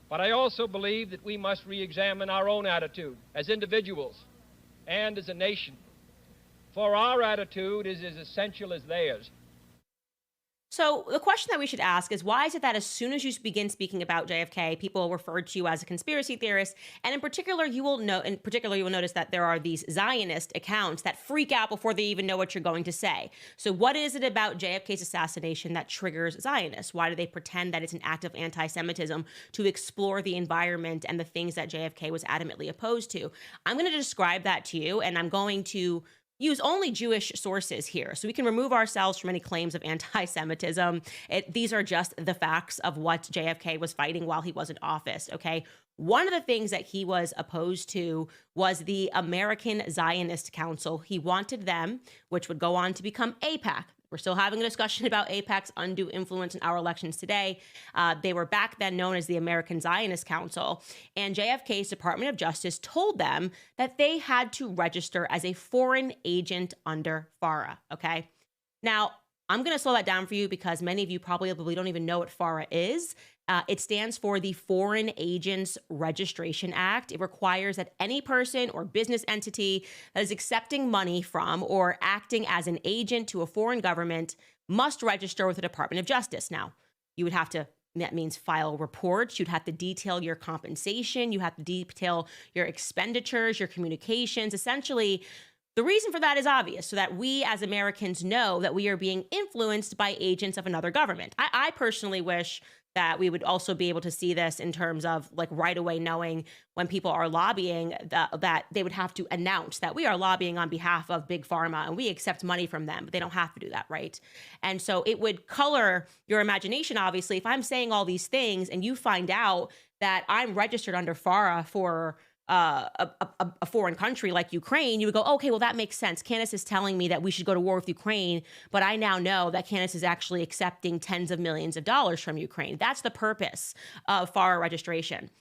But I also believe that we must re-examine our own attitude as individuals and as a nation, for our attitude is as essential as theirs. So the question that we should ask is, why is it that as soon as you begin speaking about JFK, people refer to you as a conspiracy theorist? And you will notice that there are these Zionist accounts that freak out before they even know what you're going to say. So what is it about JFK's assassination that triggers Zionists? Why do they pretend that it's an act of anti-Semitism to explore the environment and the things that JFK was adamantly opposed to? I'm going to describe that to you, and I'm going to use only Jewish sources here, so we can remove ourselves from any claims of anti-Semitism. These are just the facts of what JFK was fighting while he was in office, okay? One of the things that he was opposed to was the American Zionist Council. He wanted them, which would go on to become AIPAC. We're still having a discussion about AIPAC's undue influence in our elections today. They were back then known as the American Zionist Council, and JFK's Department of Justice told them that they had to register as a foreign agent under FARA, okay? Now, I'm going to slow that down for you because many of you probably don't even know what FARA is. It stands for the Foreign Agents Registration Act. It requires that any person or business entity that is accepting money from or acting as an agent to a foreign government must register with the Department of Justice. Now, that means file reports. You'd have to detail your compensation. You have to detail your expenditures, your communications. Essentially, the reason for that is obvious, so that we as Americans know that we are being influenced by agents of another government. I personally wish that we would also be able to see this in terms of like right away knowing when people are lobbying that they would have to announce that we are lobbying on behalf of Big Pharma and we accept money from them, but they don't have to do that, right? And so it would color your imagination, obviously. If I'm saying all these things and you find out that I'm registered under FARA for a foreign country like Ukraine, you would go, okay, well, that makes sense. Candace is telling me that we should go to war with Ukraine, but I now know that Candace is actually accepting tens of millions of dollars from Ukraine. That's the purpose of FARA registration.